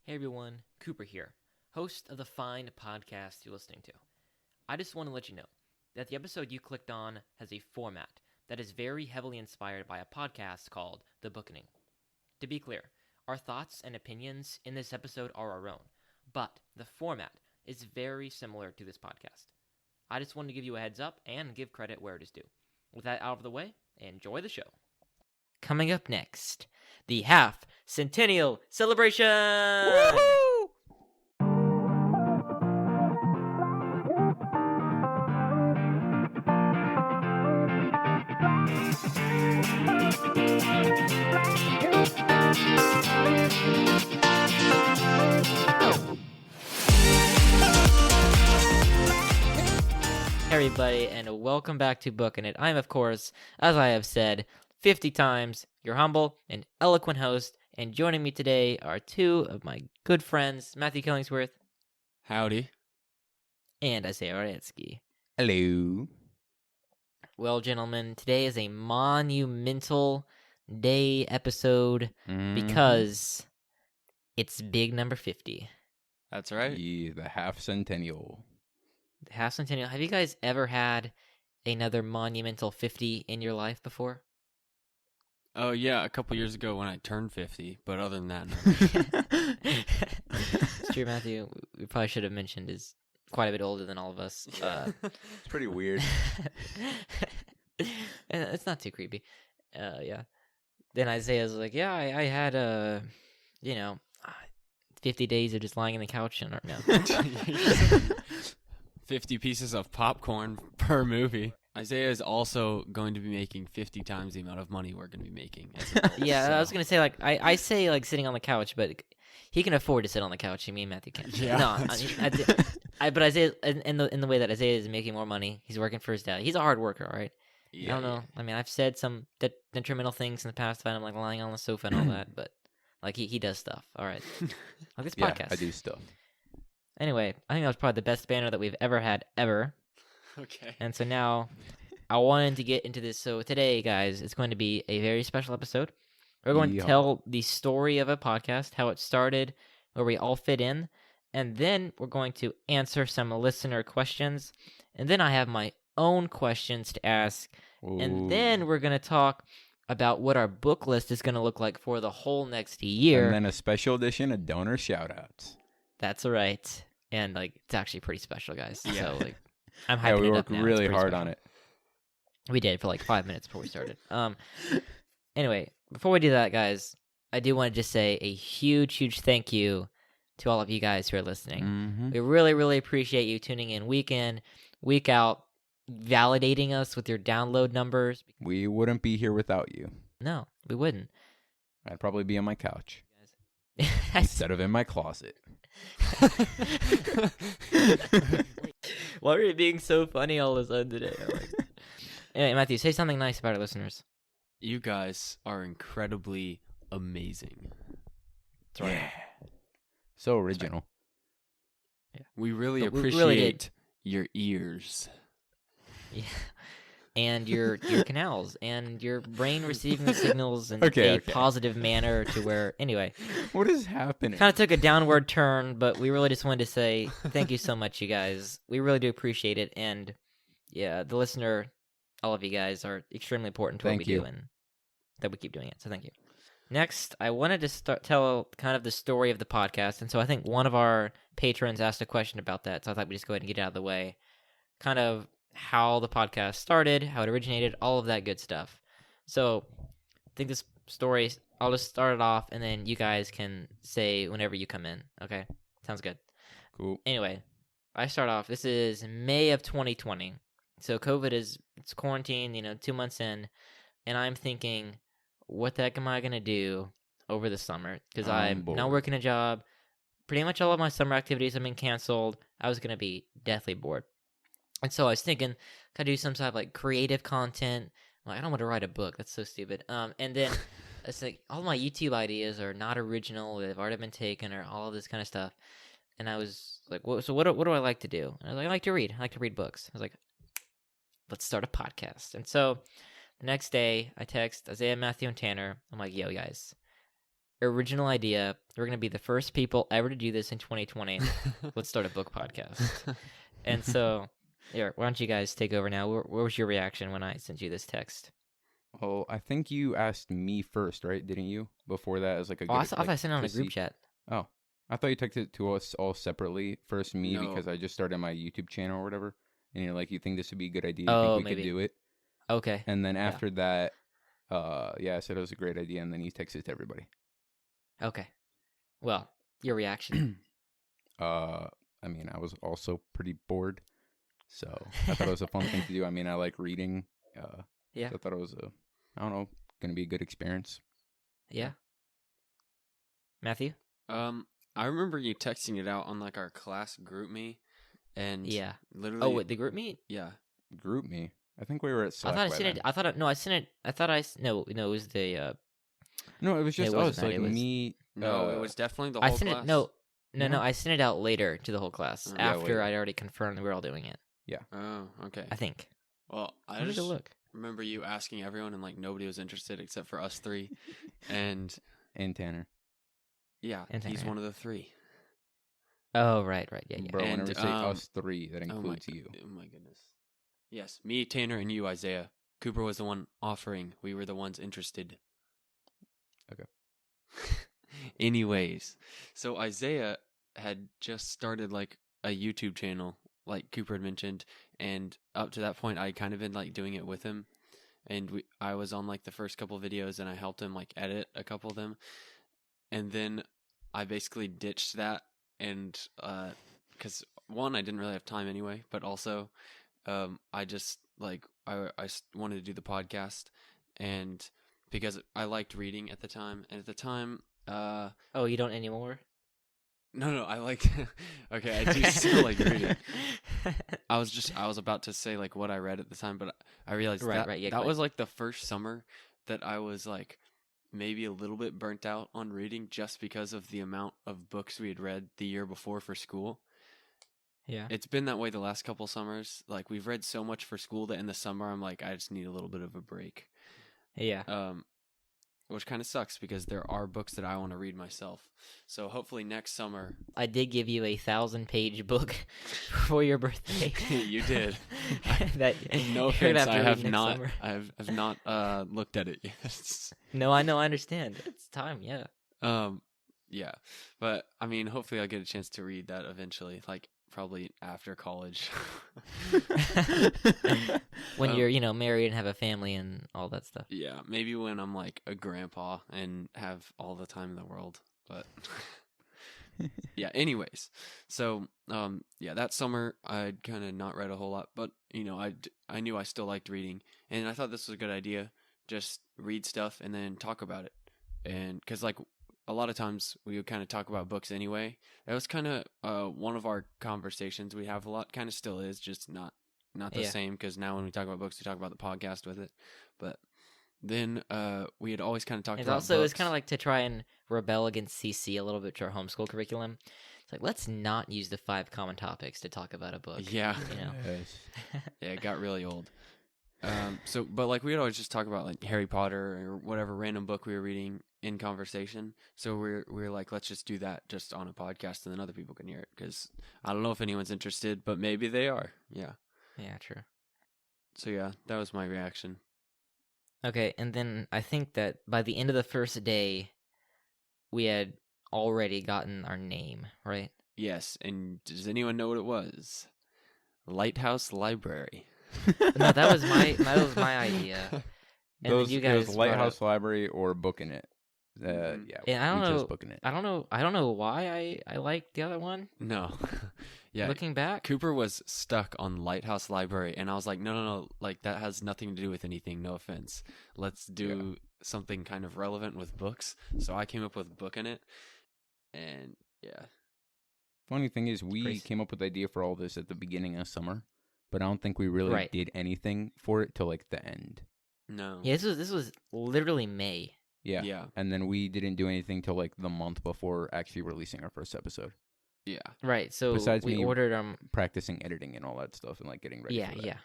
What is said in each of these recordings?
Hey everyone, Cooper here, host of the fine podcast you're listening to. I just want to let you know that the episode you clicked on has a format that is very heavily inspired by a podcast called The Bookening. To be clear, our thoughts and opinions in this episode are our own, but the format is very similar to this podcast. I just wanted to give you a heads up and give credit where it is due. With that out of the way, enjoy the show. Coming up next, the Half-Centennial Celebration! Woohoo! Hey everybody, and welcome back to Bookin' It. I'm, of course, as I have said 50 times, your humble and eloquent host, and joining me today are two of my good friends, Matthew Killingsworth. Howdy. And Isaiah Radsky. Hello. Well, gentlemen, today is a monumental day episode because it's big number 50. That's right. Yeah, the Half-Centennial. The Half-Centennial. Have you guys ever had another monumental 50 in your life before? Oh, yeah, a couple years ago when I turned 50, but other than that, no. It's true, Matthew. We probably should have mentioned is quite a bit older than all of us. It's pretty weird. It's not too creepy. Yeah. Then Isaiah's like, yeah, I had 50 days of just lying on the couch and no. 50 pieces of popcorn per movie. Isaiah is also going to be making 50 times the amount of money we're going to be making. Yeah, so. I was going to say, I say, sitting on the couch, but he can afford to sit on the couch. Me and Matthew can't. Yeah. No, but Isaiah, in the way that Isaiah is making more money, he's working for his dad. He's a hard worker, all right? Yeah, I don't know. Yeah. I mean, I've said some detrimental things in the past about him, lying on the sofa and all that, but, he does stuff, all right? Like this podcast. Yeah, I do stuff. Anyway, I think that was probably the best banner that we've ever had, ever. Okay. And so now, I wanted to get into this. So today, guys, it's going to be a very special episode. We're going to tell the story of a podcast, how it started, where we all fit in, and then we're going to answer some listener questions. And then I have my own questions to ask. Ooh. And then we're going to talk about what our book list is going to look like for the whole next year. And then a special edition of donor shoutouts. That's right. And, it's actually pretty special, guys. Yeah. So, I'm hyping we it up worked now. really hard special. on it. We did for 5 minutes before we started. Anyway, before we do that, guys, I do want to just say a huge, huge thank you to all of you guys who are listening. Mm-hmm. We really, really appreciate you tuning in, week out, validating us with your download numbers. We wouldn't be here without you. No, we wouldn't. I'd probably be on my couch instead of in my closet. Why are you being so funny all of a sudden today? Anyway, Matthew, say something nice about our listeners. You guys are incredibly amazing. That's right. Yeah. So original. Yeah. We really But appreciate we really did. your ears. Yeah. And your canals and your brain receiving the signals in a positive manner to where, anyway. What is happening? Kind of took a downward turn, but we really just wanted to say thank you so much, you guys. We really do appreciate it. And yeah, the listener, all of you guys are extremely important to what we do and that we keep doing it. So thank you. Next, I wanted to tell kind of the story of the podcast. And so I think one of our patrons asked a question about that. So I thought we'd just go ahead and get it out of the way. Kind of how the podcast started, how it originated, all of that good stuff. So I think this story, I'll just start it off, and then you guys can say whenever you come in. Okay? Sounds good. Cool. Anyway, I start off. This is May of 2020. So COVID it's quarantine, 2 months in, and I'm thinking, what the heck am I going to do over the summer? Because I'm not working a job. Pretty much all of my summer activities have been canceled. I was going to be deathly bored. And so I was thinking, could I do some sort of creative content? I don't want to write a book. That's so stupid. And then it's all my YouTube ideas are not original. They've already been taken or all of this kind of stuff. And I was like, so what do I like to do? And I was like, I like to read. I like to read books. I was like, let's start a podcast. And so the next day I text Isaiah, Matthew, and Tanner. I'm like, yo, guys, original idea. We're gonna be the first people ever to do this in 2020. Let's start a book podcast. And so, here, why don't you guys take over now? What was your reaction when I sent you this text? Oh, I think you asked me first, right? Didn't you? Before that, as like a Oh, I good, thought I sent it on a to group see- chat. Oh, I thought you texted it to us all separately. First me No. because I just started my YouTube channel or whatever, and you're like, you think this would be a good idea? You Oh, think we maybe. could do it? Okay. And then after that, I said it was a great idea, and then you texted it to everybody. Okay. Well, your reaction. I mean, I was also pretty bored, so I thought it was a fun thing to do. I mean, I like reading. Yeah. So I thought it was going to be a good experience. Yeah. Matthew? I remember you texting it out on like our class group me, and Yeah. literally. Oh, wait, the group meet? Yeah. Group me. I think we were at Slack. I thought I by sent it. then. I thought it. No, I sent it. I thought I. No, it was the. No, it was just it wasn't us. that, Like it was- me. No, it was definitely the I whole sent class. it. No, No? I sent it out later to the whole class Yeah, after later. I'd already confirmed that we were all doing it. Oh, okay. I think. Well, I Let me just go look. remember you asking everyone, and like nobody was interested except for us three, and And Tanner. yeah, And he's Tanner. one of the three. Oh, right. Yeah. Bro, And, whenever we say um, us three, that includes you. Oh my goodness. Yes, me, Tanner, and you, Isaiah. Cooper was the one offering. We were the ones interested. Okay. Anyways, so Isaiah had just started like a YouTube channel, like Cooper had mentioned, and up to that point, I kind of been like doing it with him, and I was on like the first couple videos, and I helped him like edit a couple of them, and then I basically ditched that, and because one, I didn't really have time anyway, but also, I just like I wanted to do the podcast, and because I liked reading at the time, and at the time. Oh, you don't anymore? No, I liked. Okay, I do still like reading. I was about to say like what I read at the time, but I realized Right, that right, yeah, that go was like the first summer that I was like maybe a little bit burnt out on reading just because of the amount of books we had read the year before for school. Yeah. It's been that way the last couple summers. Like we've read so much for school that in the summer I'm like I just need a little bit of a break. Yeah. Which kind of sucks because there are books that I want to read myself. So hopefully next summer. I did give you a 1,000-page book for your birthday. You did. That No you're gonna offense, I to have read next not. summer. I've not looked at it yet. No, I know. I understand. It's time. Yeah. Yeah, but I mean, hopefully I'll get a chance to read that eventually. Like probably after college. When you're, married and have a family and all that stuff. Yeah, maybe when I'm like a grandpa and have all the time in the world. But yeah. Anyways, so yeah, that summer I'd kind of not read a whole lot, but I knew I still liked reading, and I thought this was a good idea. Just read stuff and then talk about it, and because like a lot of times we would kind of talk about books anyway. That was kind of one of our conversations we have a lot. Kind of still is, just not the same because now when we talk about books, we talk about the podcast with it. But then we had always kind of talked It's about also books. it's kind of like to try and rebel against CC a little bit to our homeschool curriculum. It's like let's not use the 5 common topics to talk about a book. Yeah. Yes. Yeah, it got really old. But like we'd always just talk about like Harry Potter or whatever random book we were reading in conversation. So we're like, let's just do that just on a podcast, and then other people can hear it. Because I don't know if anyone's interested, but maybe they are. Yeah. Yeah, true. So yeah, that was my reaction. Okay, and then I think that by the end of the first day, we had already gotten our name, right? Yes, and does anyone know what it was? Lighthouse Library. No, that was my idea. And then you It guys was brought up- Lighthouse Library or Booking It. Mhm. Yeah, And I don't we chose know- Booking It. I don't know why I liked the other one. No. Yeah. Looking back, Cooper was stuck on Lighthouse Library, and I was like, no, like that has nothing to do with anything, no offense. Let's do something kind of relevant with books. So I came up with Booking It, and yeah. Funny thing is, we crazy. came up with the idea for all this at the beginning of summer, but I don't think we really Right. did anything for it till like the end. No. yeah, this was literally May. Yeah. Yeah. And then we didn't do anything till like the month before actually releasing our first episode. Yeah. Right, so Besides we me ordered Practicing editing and all that stuff and like getting ready Yeah, for that. yeah.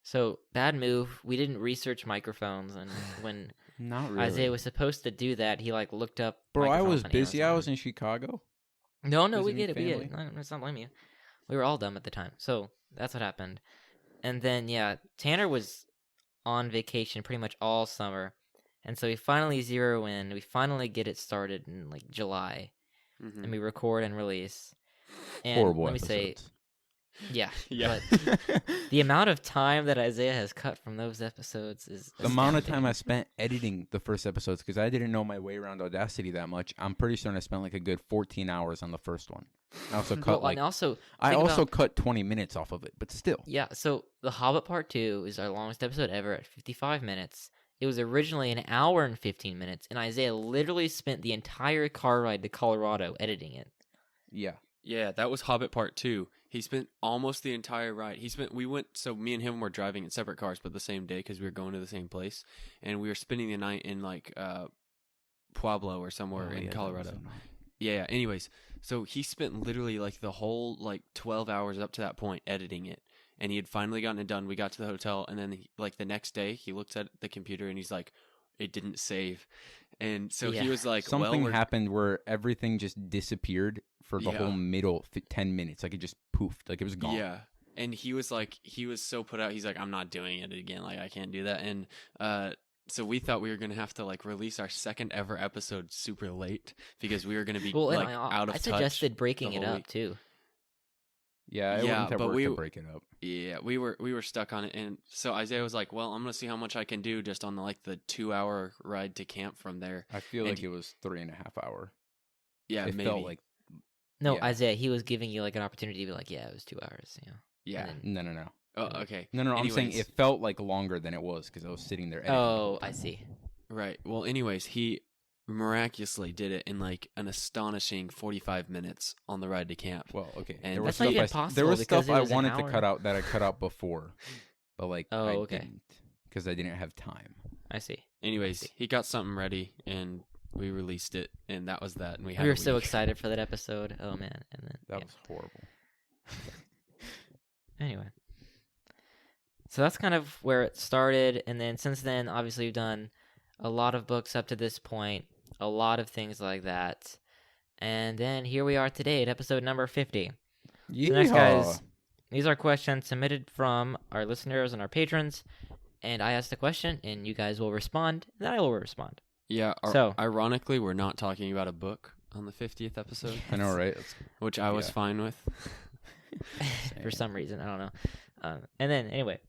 So bad move. We didn't research microphones, and when Not really. Isaiah was supposed to do that. He like looked up. Bro, I was microphones on busy. I Amazon. was in Chicago. No, we visiting get it. We get family. it. Let's not blame you. We were all dumb at the time, so that's what happened. And then Tanner was on vacation pretty much all summer, and so we finally zero in. We finally get it started in like July, Mhm. and we record and release. And Horrible let me say, episodes. Yeah. but the amount of time that Isaiah has cut from those episodes is The amount of astounding. time I spent editing the first episodes, because I didn't know my way around Audacity that much. I'm pretty certain I spent like a good 14 hours on the first one. I also cut Well, and also I think also about- cut 20 minutes off of it, but still. Yeah, so The Hobbit Part 2 is our longest episode ever at 55 minutes. It was originally an hour and 15 minutes, and Isaiah literally spent the entire car ride to Colorado editing it. Yeah. Yeah, that was Hobbit Part 2. He spent almost the entire ride. So me and him were driving in separate cars, but the same day because we were going to the same place. And we were spending the night in like Pueblo or somewhere Oh, in yeah, that Colorado. was annoying. Yeah, anyways. So he spent literally like the whole like 12 hours up to that point editing it. And he had finally gotten it done. We got to the hotel, and then like the next day he looked at the computer and he's like, it didn't save. And so Yeah. he was like, Something well, happened where everything just disappeared for the Yeah. whole middle 10 minutes. Like it just poofed. Like it was gone. Yeah. And he was so put out. He's like, I'm not doing it again. Like, I can't do that. And so we thought we were going to have to like release our second ever episode super late because we were going to be Well, like and out of I touch. suggested breaking the it whole up week. too. Yeah, it Yeah, wouldn't have but worked we- to break it up. Yeah, we were stuck on it. And so Isaiah was like, well, I'm going to see how much I can do just on the 2-hour ride to camp from there. I feel And like it was 3.5 hours. Yeah, It maybe. felt like No, Yeah. Isaiah, he was giving you like an opportunity to be like, yeah, it was 2 hours. yeah. and then- no. Oh, okay. No. I'm saying Anyways. it felt like longer than it was because I was sitting there editing. the Oh, whole I time. see. Right. Well, anyways, he miraculously did it in like an astonishing 45 minutes on the ride to camp. Well, okay. And there was That's not stuff even there possible was because stuff it I was an wanted to hour. cut out that I cut out before, but like Oh, I okay. didn't because I didn't have time. I see. Anyways, he got something ready and we released it, and that was that. And we had We a were so week. excited for that episode. Oh man, and then That yeah. was horrible. Anyway, so that's kind of where it started, and then since then, obviously, we've done a lot of books up to this point, a lot of things like that, and then here we are today at episode number 50. So next, guys, these are questions submitted from our listeners and our patrons, and I asked the question, and you guys will respond, and then I will respond. Yeah. So- ironically, we're not talking about a book on the 50th episode, I know, right? That's- which I was Yeah. fine with. For some reason, I don't know. And then, anyway,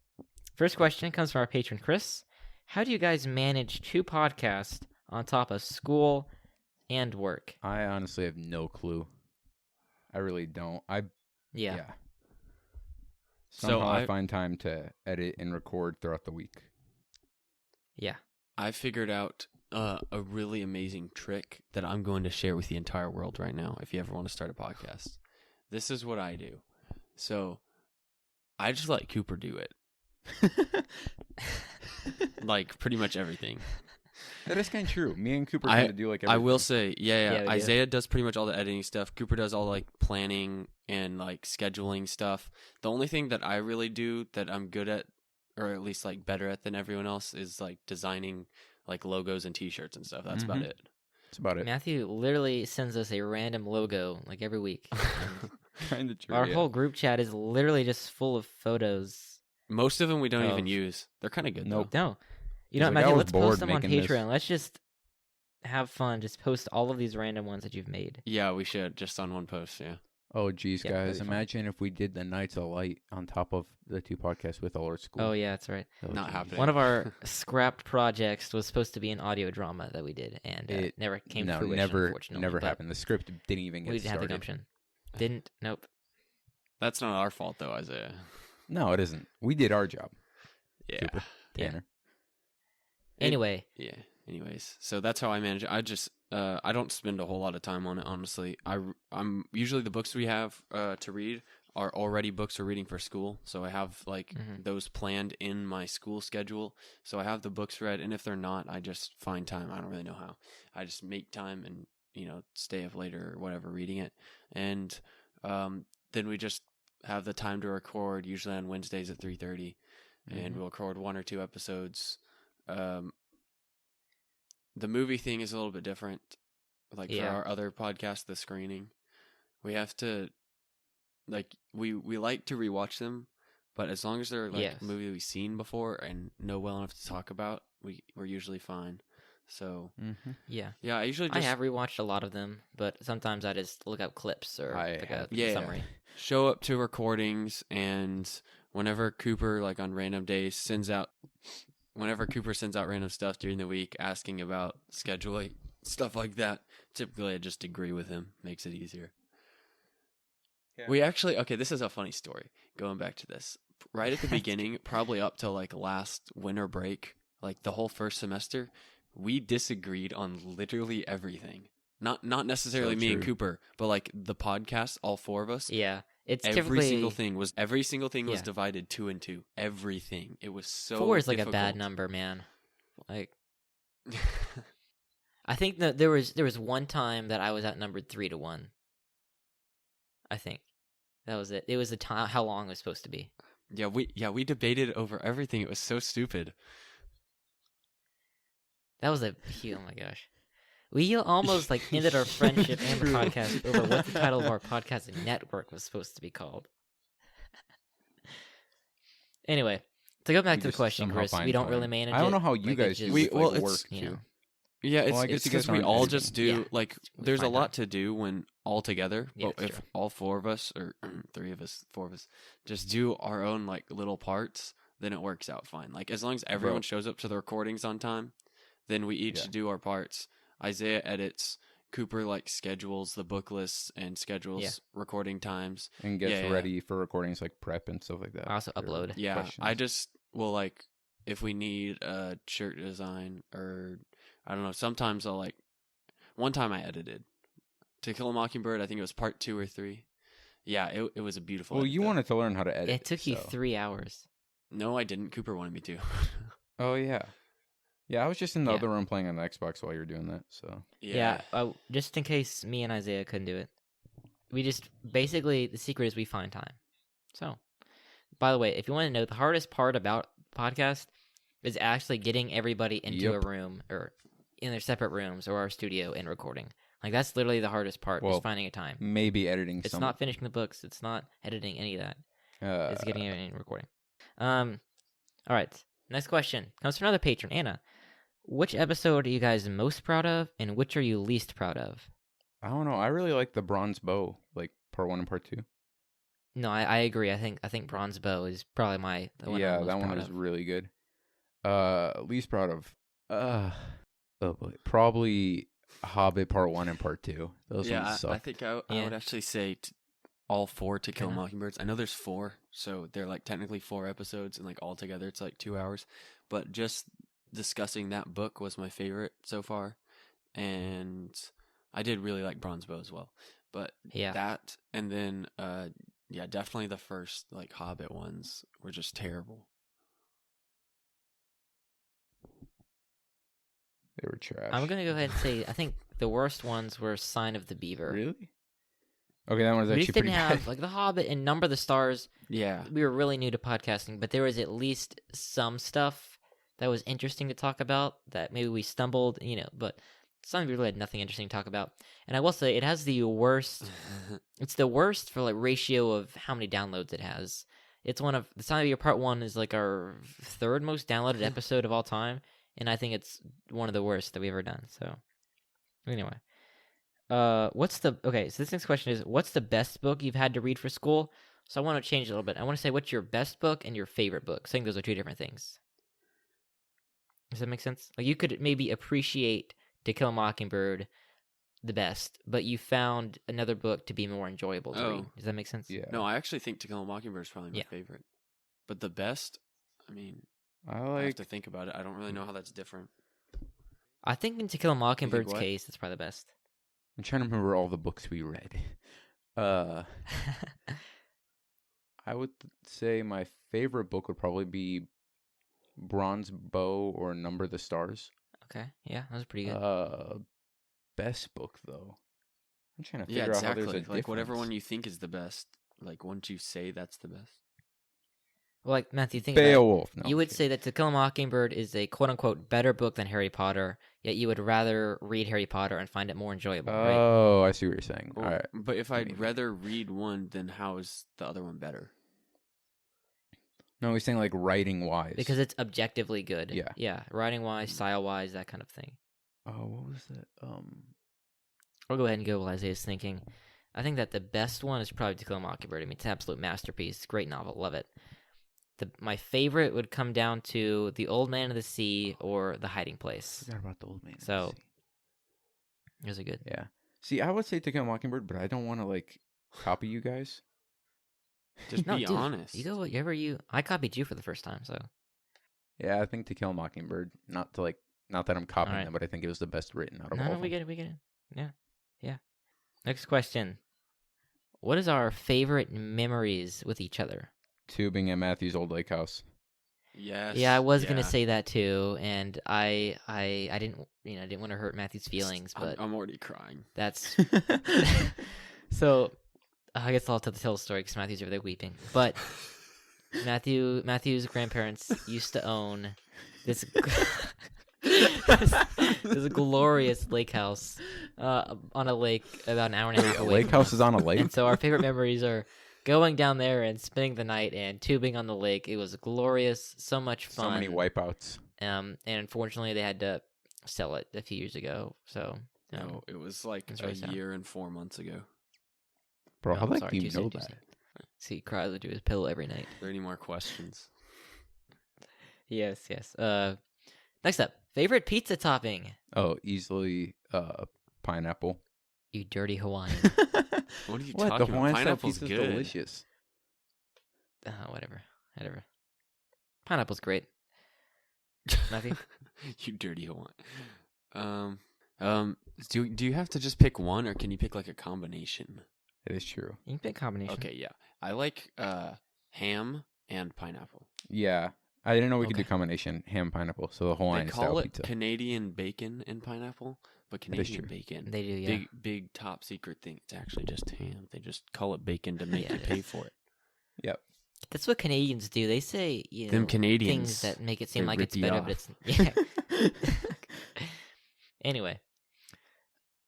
first question comes from our patron Chris. How do you guys manage 2 podcasts on top of school and work? I honestly have no clue. I really don't. Yeah. So Somehow I I- find time to edit and record throughout the week. Yeah. I figured out a really amazing trick that I'm going to share with the entire world right now. If you ever want to start a podcast, this is what I do. So I just let Cooper do it, like pretty much everything. That is kind of true. Me and Cooper I- kind of do like everything. I will say, Yeah, we do. Isaiah does pretty much all the editing stuff. Cooper does all like planning and like scheduling stuff. The only thing that I really do that I'm good at, or at least like better at than everyone else, is like designing like logos and T-shirts and stuff. That's about Mhm. it. That's about it. Matthew literally sends us a random logo like every week. Kind of true. Our yeah. whole group chat is literally just full of photos. Most of them we don't even Of- use. They're kind of good Nope. though. No. You He's know, like, Matthew, "I was let's bored post them on making this." Patreon. Let's just have fun. Just post all of these random ones that you've made. Yeah, we should just on one post. Yeah. Oh, geez, Yeah, guys. that'd be fun. Imagine if we did the Nights of Light on top of the 2 podcasts with all our school. Oh, yeah, that's right. That would Not be- happening. One of our scrapped projects was supposed to be an audio drama that we did, and It never came to No, fruition, never unfortunately. but happened. The script didn't even get We didn't have the started. gumption. Didn't. Nope. That's not our fault though, Isaiah. No, it isn't. We did our job, Yeah. Cooper, Yeah. Tanner. Anyway, Yeah. Anyways, so that's how I manage it. I just I don't spend a whole lot of time on it, honestly. I'm usually the books we have to read are already books we're reading for school, so I have like Mhm. those planned in my school schedule. So I have the books read, and if they're not, I just find time. I don't really know how. I just make time and stay up later or whatever reading it, and then we just have the time to record usually on Wednesdays at 3:30, and Mhm. we'll record 1 or 2 episodes. the movie thing is a little bit different. Like for Yeah. our other podcast, The Screening, we have to like we like to rewatch them, but as long as they're like Yes. a movie we've seen before and know well enough to talk about, we're usually fine. So Yeah. yeah, I usually I just have rewatched a lot of them, but sometimes I just look up clips or I like a have- Yeah. summary. show up to recordings, and whenever Cooper like on random days whenever Cooper sends out random stuff during the week asking about scheduling, stuff like that, typically I just agree with him. Makes it easier. Yeah. We actually, okay, this is a funny story. Going back to this. Right at the beginning, probably up till like last winter break, like the whole first semester, we disagreed on literally everything. Not necessarily So me and true. Cooper, but like the podcast, all four of us. Yeah. It's Every typically single thing was Yeah. divided 2 and 2. Everything. It was so 4 is like a bad difficult. number, man. Like I think that there was one time that I was outnumbered 3-1. I think that was it. It was the time how long it was supposed to be. we debated over everything. It was so stupid. That was oh my gosh. We almost like ended our friendship and the True. podcast over what the title of our podcast network was supposed to be called. Anyway, to go back We to the just question, somehow Chris, find we don't time. really manage I don't it. know how you Like, guys it's do just, with, well, like, it's- work you know. too. Yeah, Well, I guess it's you guys because we aren't all editing. just do Yeah. like We there's a find lot time. to do when all together. Yeah, But that's if true. all four of us or 3 of us, 4 of us just do our own like little parts, then it works out fine. Like as long as everyone Bro. shows up to the recordings on time, then we each Yeah. do our parts. Isaiah edits, Cooper like schedules the book lists and schedules recording times. And gets Yeah. ready for recordings like prep and stuff like that. I also for upload. Yeah, questions. I just will like if we need a shirt design or I don't know. Sometimes I'll like. One time I edited To Kill a Mockingbird. I think it was part 2 or 3. Yeah, it was a beautiful. Well, edit, you though. wanted to learn how to edit. It took you so. 3 hours. No, I didn't. Cooper wanted me to. Oh yeah, yeah. I was just in the Yeah. other room playing on the Xbox while you were doing that. So Yeah, just in case me and Isaiah couldn't do it. We just basically the secret is we find time. So, by the way, if you want to know, the hardest part about podcast is actually getting everybody into Yep. a room or in their separate rooms or our studio and recording. Like that's literally the hardest part, Well, is finding a time. maybe editing. It's some. not finishing the books. It's not editing any of that. It's getting it in recording. All right. Next question comes from another patron, Anna. Which episode are you guys most proud of, and which are you least proud of? I don't know. I really like the bronze bow, like part 1 and part 2. No, I agree. I think Bronze Bow is probably the one Yeah, I'm most that one proud was of. really good. Least proud of. Oh boy, probably Hobbit part 1 and part 2. Those yeah, ones suck. I think I Yeah. would actually say all 4 To Kill Kinda. Mockingbirds. I know there's 4, so they're like technically 4 episodes, and like all together it's like 2 hours. But just discussing that book was my favorite so far, and I did really like Bronze Bow as well. But Yeah. that, and then yeah, definitely the first like Hobbit ones were just terrible. They were trash. I'm gonna go ahead and say I think the worst ones were Sign of the Beaver. Really? Okay, that one was We actually just didn't pretty have bad. like The Hobbit and Number of the Stars. Yeah, We were really new to podcasting, but there was at least some stuff that was interesting to talk about that maybe we stumbled, but some people had nothing interesting to talk about. And I will say it has the worst. It's the worst for like ratio of how many downloads it has. It's one of the Sign of the Part 1 is like our 3rd most downloaded episode of all time, and I think it's one of the worst that we've ever done. So anyway, so this next question is, what's the best book you've had to read for school? So I want to change it a little bit. I want to say, what's your best book and your favorite book? I think those are 2 different things. Does that make sense? Like you could maybe appreciate To Kill a Mockingbird the best, but you found another book to be more enjoyable to read. Does that make sense? Yeah. no, I actually think To Kill a Mockingbird is probably my Yeah. favorite. But the best, I mean, I I have like. to think about it. I don't really know how that's different. I think in To Kill a Mockingbird's what? case, it's probably the best. I'm trying to remember all the books we read. I would say my favorite book would probably be Bronze Bow or Number the Stars. Okay, yeah, that was pretty good. Best book though. I'm trying to Yeah, figure out how exactly. there's a Like whatever difference. one you think is the best. Like once you say that's the best. Well, like Matthew, think about it. Beowulf. No, You would okay. say that To Kill a Mockingbird is a quote unquote better book than Harry Potter, yet you would rather read Harry Potter and find it more enjoyable, right? Oh, I see what you're saying. Well, All right. but if Maybe. I'd rather read one, then how is the other one better? No, he's saying like writing wise. Because it's objectively good. Yeah. Yeah. Writing wise, style wise, that kind of thing. Oh, what was that? I'll go ahead and go while Isaiah's thinking. I think that the best one is probably To Kill a Mockingbird. I mean, it's an absolute masterpiece. Great novel. Love it. My favorite would come down to The Old Man of the Sea or The Hiding Place. Forgot about the old man. So, those are good. Yeah. See, I would say To Kill a Mockingbird, but I don't want to like copy you guys. Just No, be dude, honest. You go whatever you. I copied you for the first time, so. Yeah, I think To Kill a Mockingbird. Not that I'm copying Alright. them, but I think it was the best written out of No, all. no, of we them. get it. Yeah. Next question. What is our favorite memories with each other? Tubing at Matthew's old lake house. Yes. Yeah, I was gonna yeah. say that too, and I didn't want to hurt Matthew's feelings, but I'm already crying. that's so. I guess I'll tell the story because Matthew's over there weeping. But Matthew's grandparents used to own this this glorious lake house on a lake about an hour and a half A away. lake from house us. is on a lake. And so our favorite memories are going down there and spending the night and tubing on the lake. It was glorious, so much fun. So many wipeouts. And unfortunately, they had to sell it a few years ago. So No, it was like That's a really sad. year and 4 months ago. Bro, how I'm like sorry, do you too soon, know too that? soon. See, he cries into his pillow every night. Are there any more questions? Yes. Next up, favorite pizza topping. Oh, easily pineapple. You dirty Hawaiian. What are you What? talking The about? Hawaiian style Pineapple's pizza's good. delicious. Whatever. Pineapple's great. Matthew? You dirty Hawaiian. Do you have to just pick one, or can you pick like a combination? It is true. You can pick combination. Okay, yeah. I like ham and pineapple. Yeah. I didn't know we could do Okay. combination ham pineapple, so the They Hawaiian call style it pizza. Canadian bacon and pineapple, but That is Canadian true. bacon, They do, yeah. big top secret thing. It's actually just ham. They just call it bacon to make Yeah, you it pay is. for it. Yep. That's what Canadians do. They say, Them Canadians, things that make it seem they like rip it's you better, off. but it's yeah. Anyway,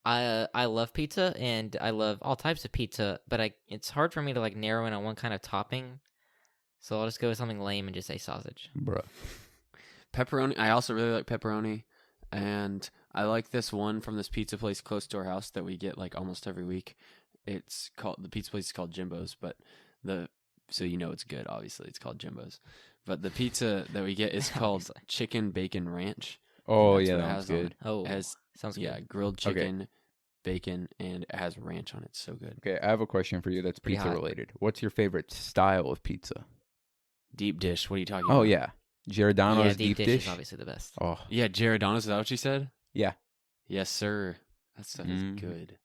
I love pizza and I love all types of pizza, but it's hard for me to like narrow in on one kind of topping. So I'll just go with something lame and just say sausage. Bruh. Pepperoni. I also really like pepperoni, and I like this one from this pizza place close to our house that we get like almost every week. The pizza place is called Jimbo's, but so you know it's good. Obviously, it's called Jimbo's, but the pizza that we get is called Obviously. chicken bacon ranch. Oh, That's yeah, what it that has was on good. it. Oh, It has sounds yeah, good. grilled Okay. chicken, bacon, and it has ranch on it. It's so good. Okay, I have a question for you that's Pretty pizza hot. related. What's your favorite style of pizza? Deep dish. What are you talking Oh, about? yeah. Giordano's Yeah, deep dish dish. is obviously the best. Oh, Yeah, Giordano's. Is that what you said? yeah. Yes, sir. That stuff is Mhm. good.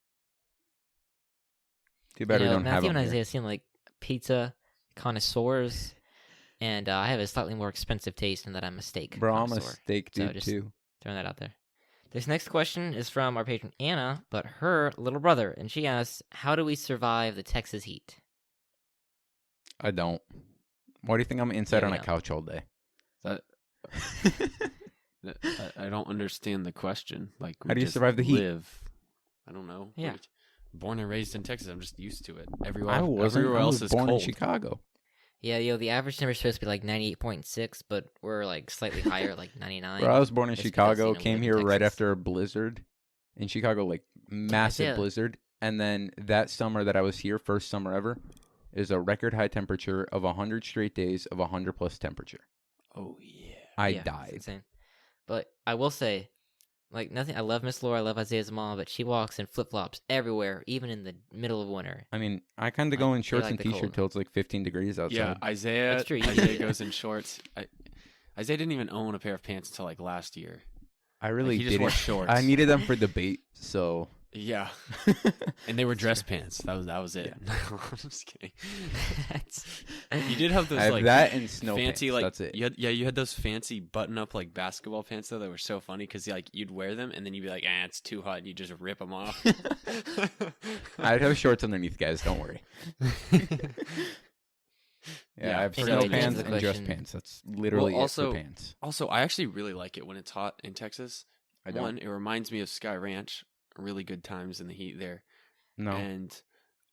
Too bad we don't have Matthew them and here. Isaiah seem like pizza connoisseurs, and I have a slightly more expensive taste in that I'm a steak Bro, I'm a connoisseur. steak So dude, just- too. Throwing that out there. This next question is from our patron Anna, but her little brother, and she asks, "How do we survive the Texas heat?" I don't. Why do you think I'm inside Yeah, on we a don't. couch all day? That I don't understand the question. Like, we How do you just survive the heat? Live. I don't know. Yeah. Like, born and raised in Texas, I'm just used to it. Everywhere, I wasn't. everywhere I else was is born cold. in Chicago. Yeah, the average temperature is supposed to be like 98.6, but we're like slightly higher, like 99. Bro, I was born in Just because, Chicago, we came live in here right Texas. after a blizzard. In Chicago, like massive Yeah. blizzard. And then that summer that I was here, first summer ever, is a record high temperature of 100 straight days of 100 plus temperature. Oh yeah. I Yeah, it's died. insane. But I will say, like nothing. I love Miss Laura. I love Isaiah's mom, but she walks in flip flops everywhere, even in the middle of winter. I mean, I kind of Like, go in they shorts like and the t-shirt cold. till it's like 15 degrees outside. Yeah, Isaiah. That's true. Isaiah goes in shorts. Isaiah didn't even own a pair of pants until like last year. I really he just didn't. wore shorts. I needed them for debate, so. Yeah, and they were dress pants. That was it. I'm just kidding. You did have those I have like that and snow fancy pants. like That's it. you had those fancy button up like basketball pants though that were so funny because like you'd wear them and then you'd be like, it's too hot, and you just rip them off. I'd have shorts underneath, guys. Don't worry. Yeah, I have for snow really, the pants that's the and dress question. pants. That's literally Well, it for pants. Also, I actually really like it when it's hot in Texas. I don't. One, it reminds me of Sky Ranch. Really good times in the heat there. No. And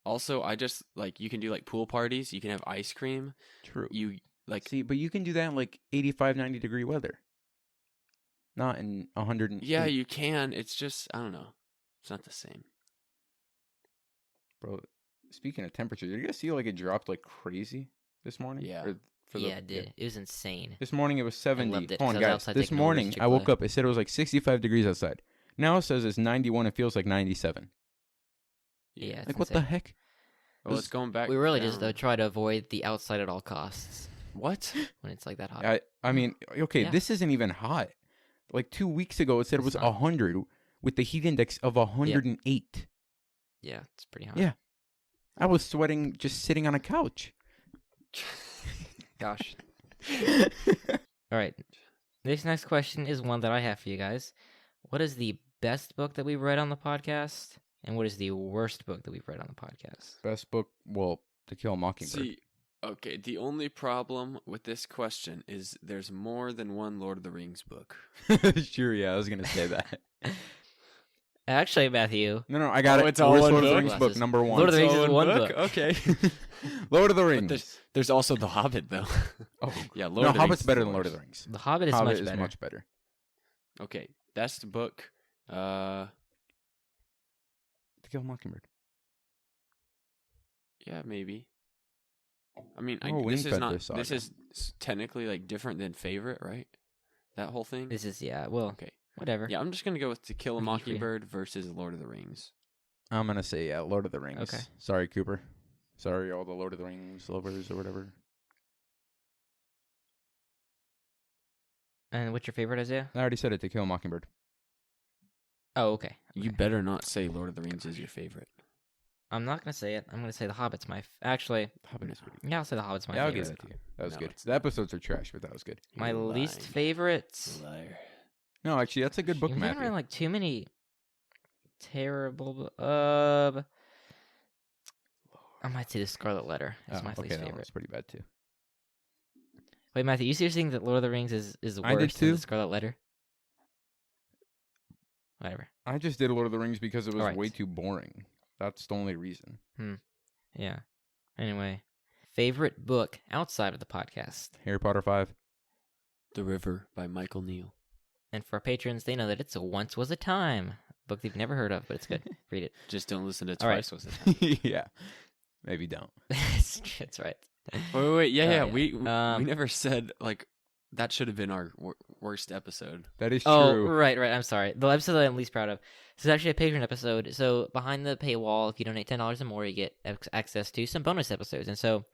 also, I just like you can do like pool parties. You can have ice cream. True. You like See, but you can do that in like 85, 90 degree weather. Not in 100. yeah, you can. It's just I don't know. It's not the same. Bro, speaking of temperature, did you guys see like it dropped like crazy this morning? Yeah. Or Yeah, it did. It was insane. This morning it was 70. loved it, Hold on, 'cause I was guys. outside This taking orders morning at I woke Chick-fil-A. up. It said it was like 65 degrees outside. Now it says it's 91. It feels like 97. Yeah, it's Like what the insane. heck? Well, it's going back. We really just down. try to avoid the outside at all costs What? when it's like that hot. I mean, okay, Yeah. this isn't even hot. Like 2 weeks ago it said it was It's not. 100 with the heat index of 108. Yeah, it's pretty hot. Yeah. I was sweating just sitting on a couch. Gosh. All right. This next question is one that I have for you guys. What is the best book that we've read on the podcast? And what is the worst book that we've read on the podcast? Best book, well, To Kill a Mockingbird. See, okay. The only problem with this question is there's more than one Lord of the Rings book. Sure, yeah, I was going to say that. Actually, Matthew, No, I got Oh, it. it's all Worst one Lord of the book? Rings book, Glasses. number one. Lord of the Rings It's is all one one book. Okay. Lord of the But Rings. there's also The Hobbit, though. Oh, yeah, no, Lord of the Rings Hobbit's is better the than Lord of worst. the Rings. The Hobbit is Hobbit much is better. much better. Okay, best book. To Kill a Mockingbird. Yeah, maybe. I mean, Oh, this is Wingfeather not. Saga. This is technically like different than favorite, right? That whole thing. This is, yeah, well, Okay. whatever. Yeah, I'm just gonna go with To Kill a Feel free. Mockingbird versus Lord of the Rings. I'm going to say, yeah, Lord of the Rings. Okay. Sorry, Cooper. Sorry, all the Lord of the Rings lovers or whatever. And what's your favorite, Isaiah? I already said it, To Kill a Mockingbird. Oh, okay. You better not say Lord of the Rings is your favorite. I'm not going to say it. I'm going to say The Hobbit's my... Actually, Hobbit is pretty good. yeah, I'll say The Hobbit's my Yeah, I'll favorite. give that to you. That was No, good. it's The episodes are trash, but that was good. My You're least lying. favorite... Liar. No, actually, that's a good book, You haven't Matthew. read like too many terrible. I might say The Scarlet Letter. That's my okay, least that favorite. one's pretty bad, too. Wait, Matthew, you seriously think that Lord of the Rings is I did worse than too. The Scarlet Letter? Whatever. I just did Lord of the Rings because it was Alright. way too boring. That's the only reason. Yeah. Anyway, favorite book outside of the podcast. Harry Potter 5. The River by Michael Neal. And for our patrons, they know that it's a Once Was a Time book they've never heard of, but it's good. Read it. Just don't listen to it All right. twice. Was it? Yeah. Maybe don't. That's right. Wait. Yeah, Yeah. We Um, never said like that should have been our worst episode. That is Oh, true. right. I'm sorry. The episode that I'm least proud of. This is actually a Patreon episode. So behind the paywall, if you donate $10 or more, you get access to some bonus episodes. And so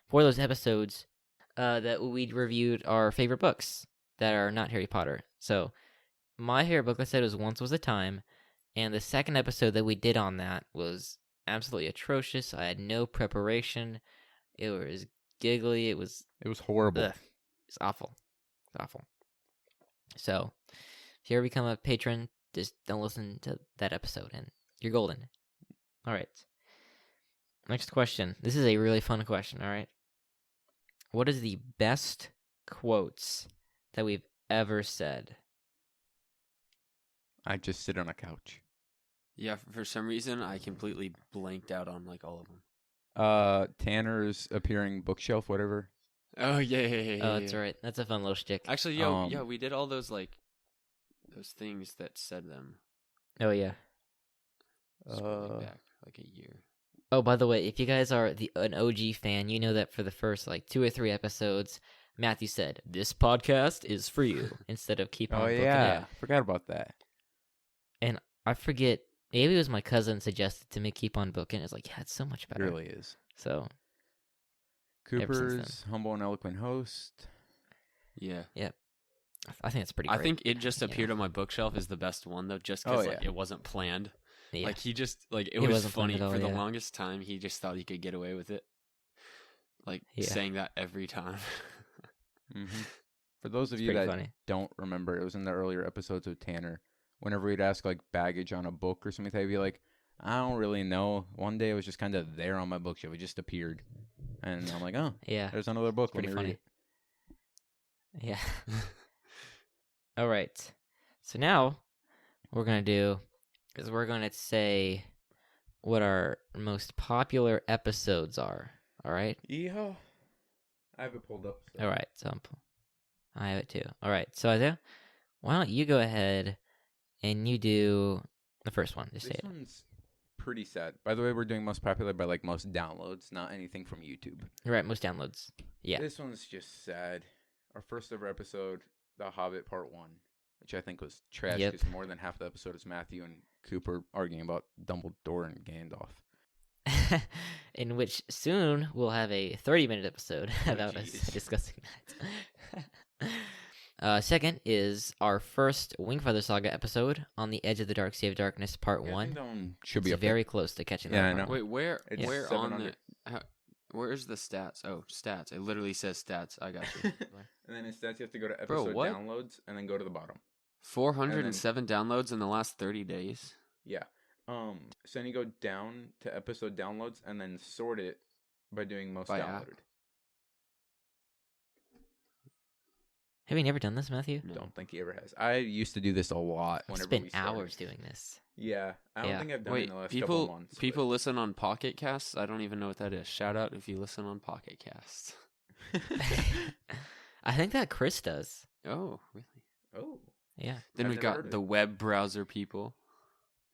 for those episodes that we reviewed our favorite books that are not Harry Potter. So my favorite book, I said, was Once Was a Time. And the second episode that we did on that was absolutely atrocious. I had no preparation. It was giggly. It was horrible. It's awful. It's awful. So, if you ever become a patron, just don't listen to that episode, and you're golden. All right. Next question. This is a really fun question, all right? What is the best quotes that we've ever said? I just sit on a couch. Yeah, for some reason I completely blanked out on like all of them. Tanner's appearing bookshelf, whatever. Oh yeah. Oh, that's right. That's a fun little shtick. Actually, yeah, we did all those like those things that said them. Oh, yeah. Scrolling back like a year. Oh, by the way, if you guys are an OG fan, you know that for the first like 2 or 3 episodes, Matthew said, "This podcast is for you," instead of "Keep on Oh, booking yeah. it." Forgot about that. And I forget, maybe it was my cousin suggested to me keep on booking. It's like, yeah, it's so much It better. really is. So, Ever since Cooper's humble and eloquent host. Yeah. I think it's pretty great. I think it just Yeah. appeared on my bookshelf is the best one though, just Oh, because yeah. like it wasn't planned. Yeah. Like he just like it It was wasn't planned funny at all, for the yeah. longest time. He just thought he could get away with it, like Yeah. saying that every time. Mm-hmm. For those of It's you pretty that funny. don't remember, it was in the earlier episodes of Tanner. Whenever we'd ask like baggage on a book or something, they'd be like, "I don't really know." One day it was just kind of there on my bookshelf. It just appeared. And I'm like, oh, Yeah. there's another book. Let Pretty me read funny. it. Yeah. All right. So now what we're going to do is we're going to say what our most popular episodes are. All right? Yeah. I have it pulled up. So. All right. So I have it too. All right. So Isaiah, why don't you go ahead and you do the first one? Just say This it. one's pretty sad. By the way, we're doing most popular by like most downloads, not anything from YouTube. All right. Most downloads. Yeah. This one's just sad. Our first ever episode, The Hobbit Part 1, which I think was trash Yep. because more than half the episode is Matthew and Cooper arguing about Dumbledore and Gandalf. In which soon we'll have a 30-minute episode about us jeez. discussing that. Second is our first Wingfeather Saga episode, On the Edge of the Dark Sea of Darkness, Part Yeah, I 1. think that one should It's be up very close to catching Yeah, that I one. know. Wait, where It's where 7 on under. where's the stats? Oh, stats. It literally says stats. I got you. there. And then instead you have to go to Bro, episode what? downloads and then go to the bottom. 407 downloads in the last 30 days. Yeah. So then you go down to episode downloads and then sort it by doing most By app? downloaded. Have you never done this, Matthew? No. Don't think he ever has. I used to do this a lot I've whenever spent we started. hours doing this. Yeah. I don't Yeah. think I've done it Wait, in the last couple of months. people listen on Pocket Casts? I don't even know what that is. Shout out if you listen on Pocket Casts. I think that Chris does. Oh, really? Oh. Yeah. Then I've we've never heard got of the it. web browser people.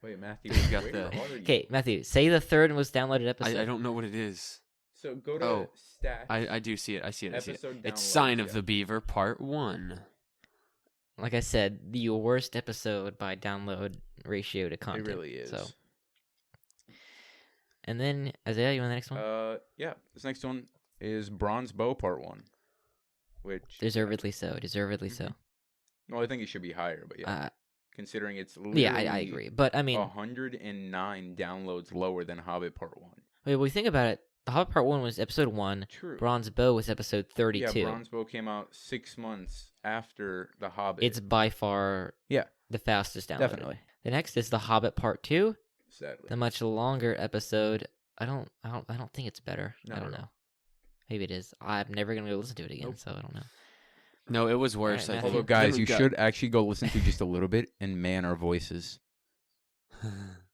Wait, Matthew. We've got where the- are you? Okay, Matthew, say the third most downloaded episode. I don't know what it is. So go to Oh, stats. I do see it. I see it. I see it. Episode It's downloads, Sign of yeah. the Beaver Part 1. Like I said, the worst episode by download ratio to It content. really is. So, and then Isaiah, you want the next one? Yeah. This next one is Bronze Bow Part 1. Which Deservedly so. Deservedly so. well, I think it should be higher, but yeah. Considering it's Yeah, I literally agree. But I mean, 109 downloads lower than Hobbit Part 1. wait, when we think about it, The Hobbit Part 1 was episode 1. True. Bronze Bow was episode 32. Yeah, Bronze Bow came out 6 months after The Hobbit. It's by far Yeah. the fastest download. Definitely. The next is The Hobbit Part 2, sadly. the much longer episode. I don't think it's better. No, I don't no. know. Maybe it is. I'm never going to go listen to it again, Nope. so I don't know. No, it was worse. Alright, I Matthew. think. Although, guys, Then you we've got- should actually go listen to just a little bit and man our voices.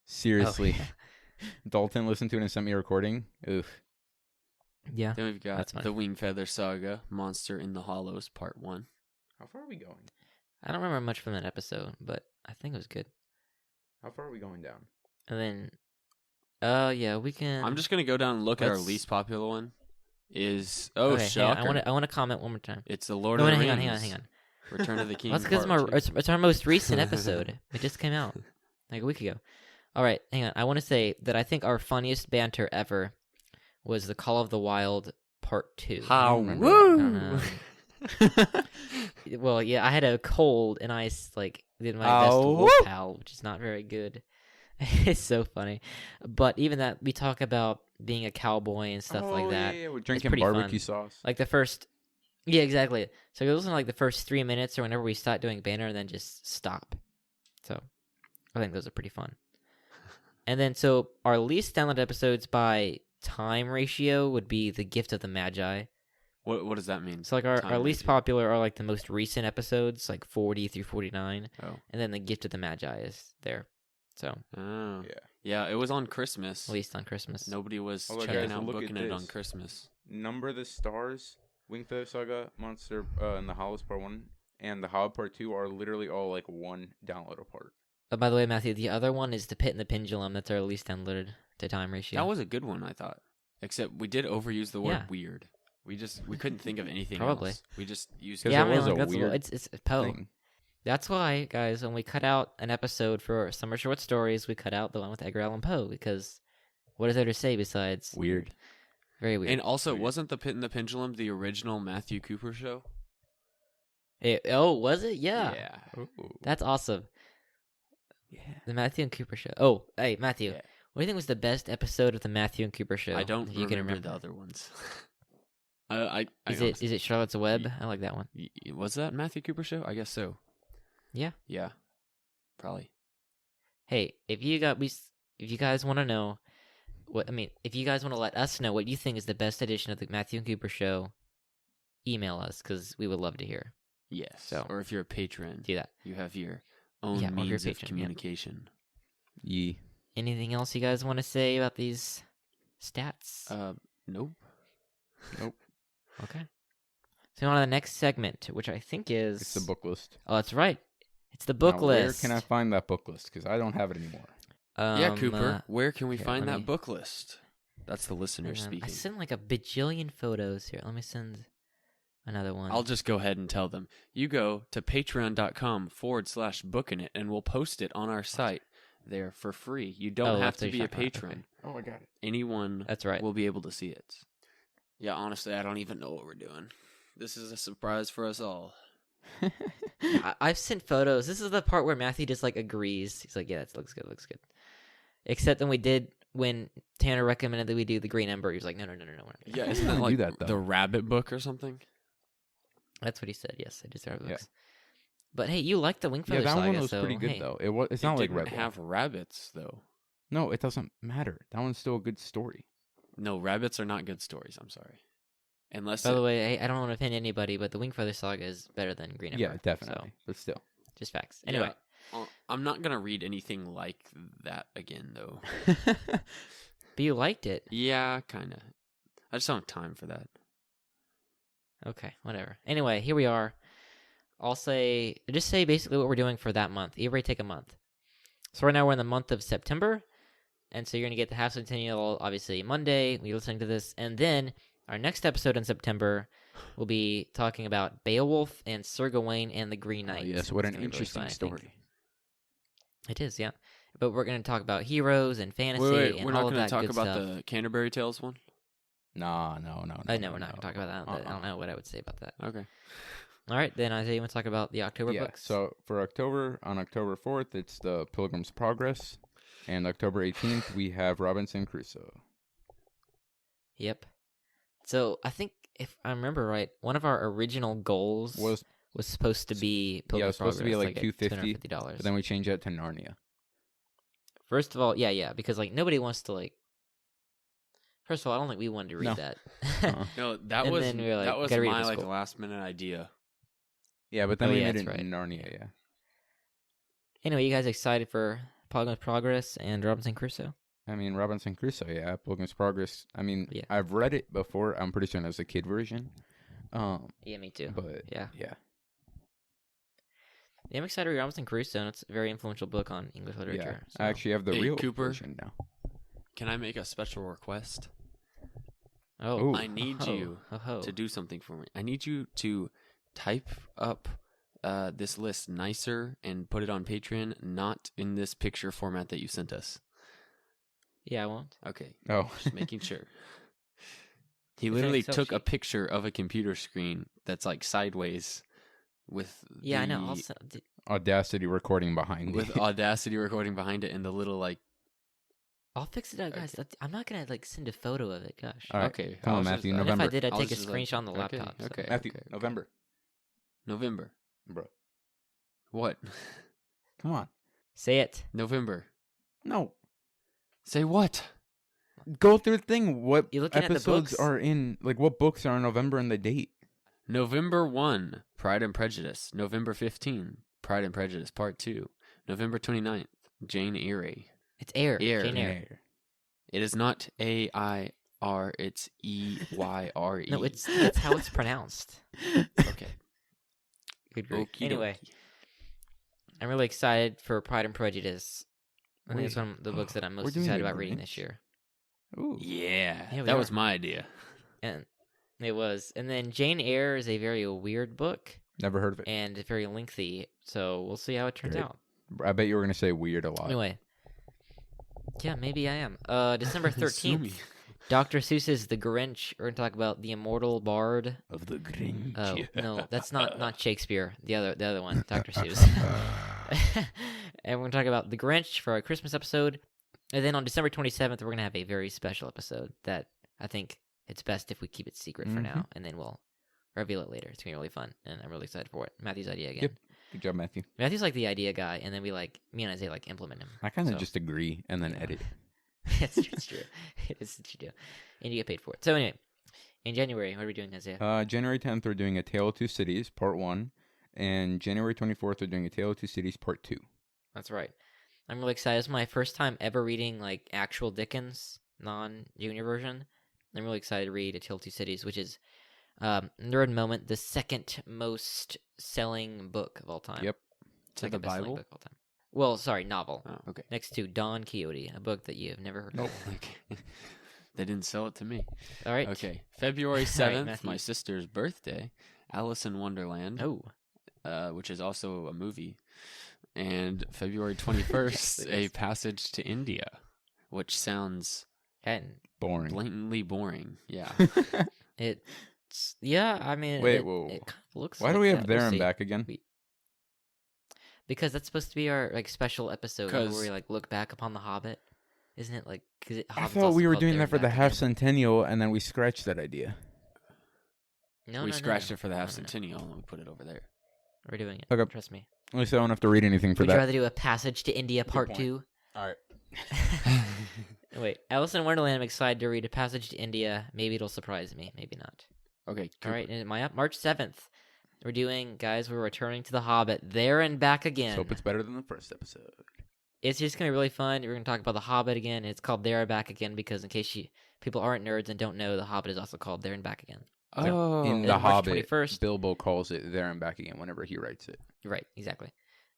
Seriously. Oh. Dalton listened to it and sent me a recording. Oof. Yeah. Then we've got That's fine. the Wingfeather Saga, Monster in the Hollows, Part 1. How far are we going? I don't remember much from that episode, but I think it was good. How far are we going down? And then, yeah, we can. I'm just gonna go down and look at our Let's- least popular one. Is okay, hang shocker! on, I want to comment one more time. It's the Lord No, of the hang Rings. on, hang on. Return of the King. Well, that's because Part 2. it's our most recent episode. It just came out like a week ago. All right, hang on. I want to say that I think our funniest banter ever was the Call of the Wild Part 2. How remember woo! Well, yeah, I had a cold and I did my best Oh, wolf woo! howl, which is not very good. It's so funny, but even that we talk about being a cowboy and stuff like that. Yeah, we're It's drinking pretty barbecue fun. sauce. Like the first, yeah, exactly. So it was like the first 3 minutes or whenever we start doing banner and then just stop. So I think those are pretty fun. And then so our least downloaded episodes by time ratio would be the Gift of the Magi. What does that mean? So like our Time least ratio. popular are like the most recent episodes, like 40 through 49, Oh. and then the Gift of the Magi is there. So Oh. Yeah. Yeah, it was on Christmas. at least on Christmas. Nobody was Although, checking guys, out look at booking it on this. Christmas. Number the Stars, Wingfeather Saga, Monster, and the Hollows Part 1, and the Hobbit Part 2 are literally all like one download apart. By the way, Matthew, the other one is the Pit and the Pendulum. That's our least downloaded to time ratio. That was a good one, I thought. Except we did overuse the word Yeah. weird. We couldn't think of anything Probably. else. We just used 'Cause yeah, it I mean, was like, a that's weird it's Poe. Thing. That's why, guys, when we cut out an episode for Summer Short Stories, we cut out the one with Edgar Allan Poe because what is there to say besides Weird. very weird? And also, Weird. wasn't The Pit and the Pendulum the original Matthew Cooper show? Oh, was it? Yeah. Yeah. That's awesome. Yeah. The Matthew and Cooper show. Oh, hey, Matthew. Yeah. What do you think was the best episode of the Matthew and Cooper show? I don't that you can remember remember the other ones. I Is it Charlotte's Web? I like that one. Was that Matthew Cooper show? I guess so. Yeah. Yeah. Probably. Hey, if you guys want to know if you guys want to let us know what you think is the best edition of the Matthew and Cooper Show, email us because we would love to hear. Yes. So- or if you're a patron, Do that. you have your own Yeah, or if you're a means of patron, yeah. communication. Yee. Anything else you guys want to say about these stats? Nope. Okay. So on to the next segment, which I think is... It's the book list. Oh, that's right. It's the book Now, list. Where can I find that book list? Because I don't have it anymore. Yeah, Cooper. Where can we here, find let that me- book list? That's the listener I speaking. sent like a bajillion photos here. Let me send another one. I'll just go ahead and tell them. You go to patreon.com/bookinit and we'll post it on our site there for free. You don't have that's to what be you're a talking about. patron. Oh, I got it. Anyone That's right. will be able to see it. Yeah, honestly, I don't even know what we're doing. This is a surprise for us all. I've sent photos. This is the part where Matthew just like agrees. He's like, "Yeah, that looks good. Looks good." Except when Tanner recommended that we do the Green Ember, he was like, "No, we're not Yeah, gonna isn't that Do like that, though. the rabbit book or something? That's what he said. Yes, I just read Yeah. books. But hey, you liked the Wingfeather Yeah, that Saga, one was so, pretty good, hey. though. It's It not like didn't Red have rabbits, though. No, it doesn't matter. That one's still a good story. No, rabbits are not good stories. I'm sorry. Unless By the way, I don't want to offend anybody, but the Wingfeather Saga is better than Green Ember. Yeah, definitely. So, But still. just facts. Anyway, I'm not gonna read anything like that again, though. but you liked it. Yeah, kind of. I just don't have time for that. Okay, whatever. Anyway, here we are. Just say basically what we're doing for that month. Everybody take a month. So right now we're in the month of September, and so you're gonna get the Half-Centennial, obviously Monday. We're listening to this, and then our next episode in September will be talking about Beowulf and Sir Gawain and the Green Knight. Yes, what It's an gonna be really interesting fun, I think. story. It is, yeah. But we're gonna talk about heroes and fantasy Wait, and we're all not of gonna that talk good about stuff. the Canterbury Tales one. No. I know we're not gonna talk about that. But I don't know what I would say about that. Okay. All right, then Isaiah, you want to talk about the October Yeah, books? so for October, on October 4th, it's the Pilgrim's Progress. And October 18th, we have Robinson Crusoe. Yep. So I think if I remember right, one of our original goals was supposed to be it Pilgrim's was supposed to be Progress, like $250, $250. But then we changed that to Narnia. First of all, yeah, because like nobody wants to like. First of all, I don't think we wanted to read No. that. Uh-uh. No, that And was then we were like, that was gotta read it my in like school. last minute idea. Yeah, but then Oh, we yeah, made it that's right. Narnia, yeah. Anyway, you guys excited for Pilgrim's Progress and Robinson Crusoe? I mean, Robinson Crusoe, yeah. Pilgrim's Progress. I mean, Yeah. I've read it before. I'm pretty sure there's a kid version. Yeah, me too. But Yeah. yeah. Yeah, I'm excited to read Robinson Crusoe, and it's a very influential book on English literature. Yeah. So. I actually have the Hey, real Cooper. version now. Can I make a special request? Oh, Ooh. I need you to do something for me. I need you to type up this list nicer and put it on Patreon, not in this picture format that you sent us. Yeah, I won't. Okay, Oh. just making sure. He It's an literally Excel took a sheet. picture of a computer screen that's like sideways with Yeah, I know. the- Also, Audacity recording behind with it. Audacity recording behind it and the little like I'll fix it out, guys. I'm not gonna like send a photo of it. Gosh. All right. okay. Come I on, was Matthew, just- And if I November. did, I'd I take a was just like, screenshot on the okay, laptop. so- okay. Matthew, okay. November. November. Bro. What? Come on. Say it. November. No. Say what? Go through the thing. What You looking at the episodes books? are in, like, what books are in November and the date? November 1, Pride and Prejudice. November 15, Pride and Prejudice Part 2. November 29th, Jane Eyre. It's Eyre. Eyre. Jane Eyre. It is not A-I-R, it's E-Y-R-E. No, that's how it's pronounced. Okay. Good grief. Okie Anyway, dokie. I'm really excited for Pride and Prejudice. I think Wait. it's one of the books that I'm We're most doing excited The about reading Grinch? this year. Ooh. Yeah, Yeah, we that are. was my idea. And it was. And then Jane Eyre is a very weird book Never heard of it. and very lengthy. So we'll see how it turns Great. out. I bet you were going to say weird a lot. Anyway. Yeah, maybe I am. December Sue 13th, me. Dr. Seuss's The Grinch. We're going to talk about the immortal bard. Of the Grinch. Oh, no, that's not Shakespeare. The other one, Dr. Seuss. And we're going to talk about The Grinch for our Christmas episode. And then on December 27th, we're going to have a very special episode that I think it's best if we keep it secret for now, and then we'll reveal it later. It's going to be really fun, and I'm really excited for it. Matthew's idea again. Yep. Good job, Matthew. Matthew's like the idea guy, and then me and Isaiah like implement him. I kind of So, just agree and then yeah. edit. It's true. It is what you do. And you get paid for it. So anyway, in January, what are we doing, Isaiah? January 10th, we're doing A Tale of Two Cities, Part 1. And January 24th, we're doing A Tale of Two Cities, Part 2. That's right. I'm really excited. It's my first time ever reading like actual Dickens, non-junior version. I'm really excited to read A Tale of Two Cities, which is Nerd Moment, the second most selling book of all time. Yep. To the Bible? Book of all time. Well, sorry, novel. Oh, okay. Next to Don Quixote, a book that you have never heard of. Okay. They didn't sell it to me. All right. Okay. February All 7th, Matthew. my sister's birthday, Alice in Wonderland, which is also a movie. And February 21st, Yes, it A is. Passage to India, which sounds And Boring. blatantly boring. Yeah. it's, yeah, I mean, Wait, whoa. it kind of looks Why like do we have that. There We'll and see. Back again? Because that's supposed to be our like special episode where 'Cause- we like look back upon the Hobbit, isn't it? Like, cause I thought we were doing that for the Half-Centennial, and then we scratched that idea. No, we no, scratched no. it for the No, no, no. Half-Centennial and we put it over there. We're doing it. Okay. Trust me. At least I don't have to read anything for Would you that. rather do a Passage to India Part point. 2? All right. Wait, Alice in Wonderland. I'm excited to read A Passage to India. Maybe it'll surprise me. Maybe not. Okay. All right, and March 7th. We're doing, guys, we're returning to The Hobbit. There and back again. Let's hope it's better than the first episode. It's just going to be really fun. We're going to talk about The Hobbit again. It's called There and Back Again because in case people aren't nerds and don't know, The Hobbit is also called There and Back Again. Oh. In And The then March Hobbit, 21st. Bilbo calls it There and Back Again whenever he writes it. Right, exactly.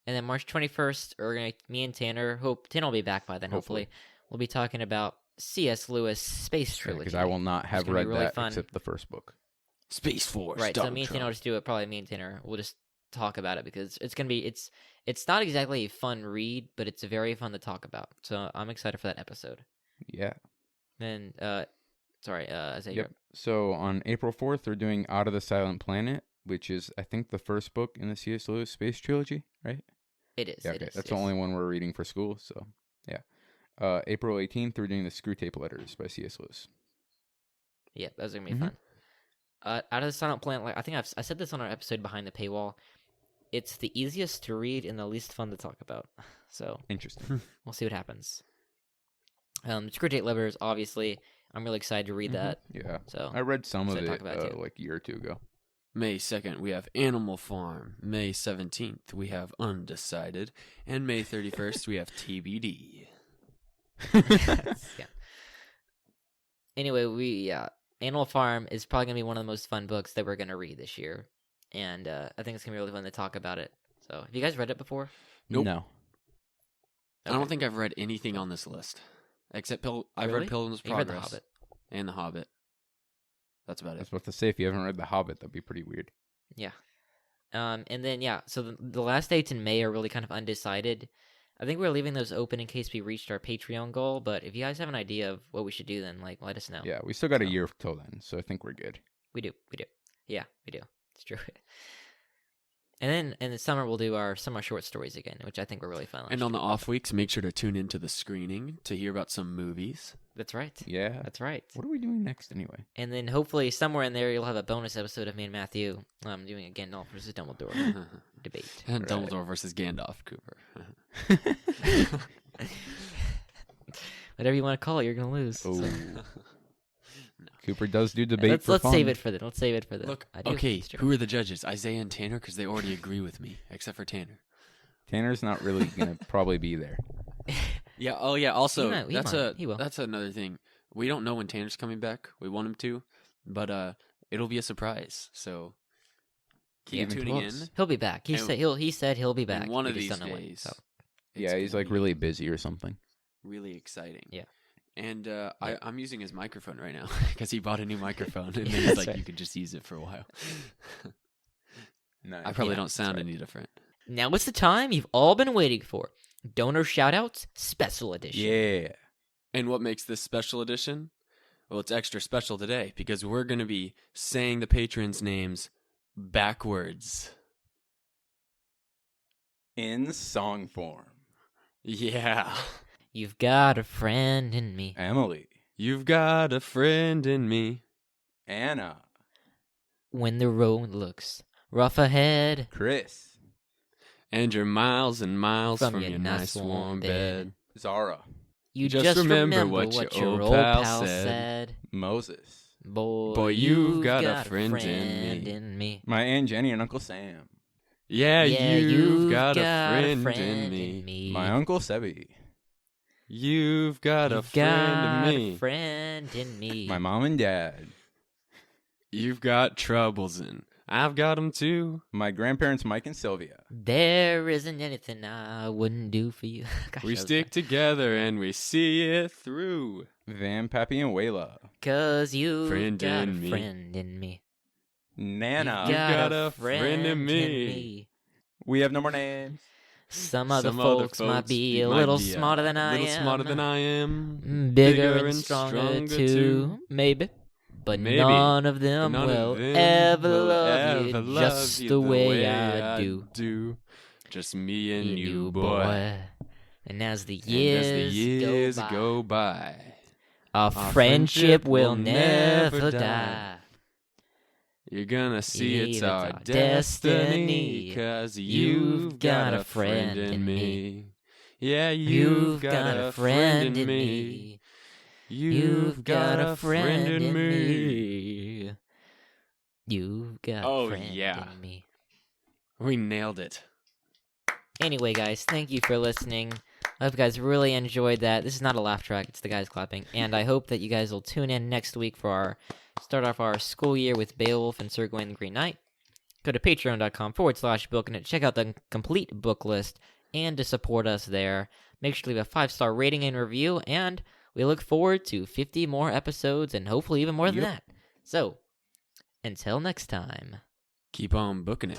And then March 21st, me and Tanner, Tanner will be back by then, hopefully. We'll be talking about C.S. Lewis' Space Trilogy. Because I will not have gonna be read really that fun. except the first book. Space Force. Right, so Donald me and Tanner Trump. will just do it. Probably me and Tanner. We'll just talk about it because it's going to be, it's not exactly a fun read, but it's very fun to talk about. So I'm excited for that episode. Yeah. Then, Isaiah. Yep. So on April 4th, we're doing Out of the Silent Planet, which is, I think, the first book in the C.S. Lewis Space Trilogy, right? It is. Yeah, it okay. is. That's yes. the only one we're reading for school, so yeah. April 18th, we're doing the Screw Tape Letters by C.S. Lewis. Yeah, those are gonna be Mhm. fun. Out of the Silent Planet, like I think I said this on our episode Behind the Paywall. It's the easiest to read and the least fun to talk about. So Interesting. we'll see what happens. Screw Tape Letters, obviously, I'm really excited to read that. Yeah. So I read some of So it talk about it too. like a year or two ago. May 2nd, we have Animal Farm. May 17th, we have Undecided. And May 31st, we have TBD. yeah. Anyway, Animal Farm is probably gonna be one of the most fun books that we're gonna read this year, and I think it's gonna be really fun to talk about it. So, have you guys read it before? Nope. No. I don't think I've read anything on this list. Except I've Really? read Pilgrim's You read Progress. The Hobbit. And The Hobbit. That's about I was it. about to say, if you haven't read The Hobbit, that'd be pretty weird. Yeah. And then so the last dates in May are really kind of undecided. I think we're leaving those open in case we reached our Patreon goal. But if you guys have an idea of what we should do, then like let us know. Yeah, we still got a So- year till then, so I think we're good. We do. Yeah, we do. It's true. And then in the summer we'll do our summer short stories again, which I think were really fun. And on the off weeks, make sure to tune into the screening to hear about some movies. That's right. Yeah. That's right. What are we doing next anyway? And then hopefully somewhere in there you'll have a bonus episode of me and Matthew doing a Gandalf versus Dumbledore debate. And Right. Dumbledore versus Gandalf, Cooper. Whatever you want to call it, you're gonna lose. Oh. So- Cooper does do debate let's for fun. save it for the. Let's save it for the. Look, I do, okay, it's true. who are the judges? Isaiah and Tanner? Because they already agree with me, except for Tanner. Tanner's not really going to probably be there. Yeah, oh yeah, also, He will. that's another thing. We don't know when Tanner's coming back. We want him to, but it'll be a surprise. So keep Even tuning to us. in. He'll be back. He And- said he'll be back. And one We of just these don't know when, days. so. it's Yeah, he's gonna like be really busy or something. really exciting. Yeah. And I'm using his microphone right now because he bought a new microphone, and Yeah, then he's that's like, right. "You could just use it for a while." Nice. I probably Yeah, don't that's sound right. any different. Now it's the time you've all been waiting for. Donor shoutouts, special edition. Yeah. And what makes this special edition? Well, it's extra special today because we're going to be saying the patrons' names backwards. In song form. Yeah. You've got a friend in me. Emily. You've got a friend in me. Anna. When the road looks rough ahead. Chris. And you're miles and miles from your nice warm warm bed. Zara. You Just just remember remember what what your your old old pal pal said. said. Moses. Boy, you've got a got friend in friend me. in me. My Aunt Jenny and Uncle Sam. Yeah, Yeah, you've got a friend in me. My Uncle Sebby. You've got a You've friend got in me. a friend in me. My mom and dad. You've got troubles and I've got them too. My grandparents Mike and Sylvia. There isn't anything I wouldn't do for you. Gosh, We that was stick together and we see it through. Van, Pappy, and Wayla. 'Cause you've Friend got in a me. friend in me. Nana. You've got a friend in me. We have no more names. Some other folks might be a little smarter than I am. little smarter than I am. Bigger and stronger too. Maybe. But Maybe. none of them None will of them ever will love you ever just love you the way I do. Just me and You, you, boy. And as the And as the years go go by, our friendship will never die. You're gonna see it's Yeah, our it's our destiny, destiny. 'cause you've got a friend in me. Yeah, you've got a friend in me. You've got a friend in me. You've got Oh, a friend yeah. in me. We nailed it. Anyway, guys, thank you for listening. I hope you guys really enjoyed that. This is not a laugh track, it's the guys clapping. And I hope that you guys will tune in next week for our start off our school year with Beowulf and Sir Gawain the Green Knight. Go to patreon.com/booknet. Check out the complete book list and to support us there. Make sure to leave a 5-star rating and review. And we look forward to 50 more episodes and hopefully even more than that. So, until next time. Keep on booking it.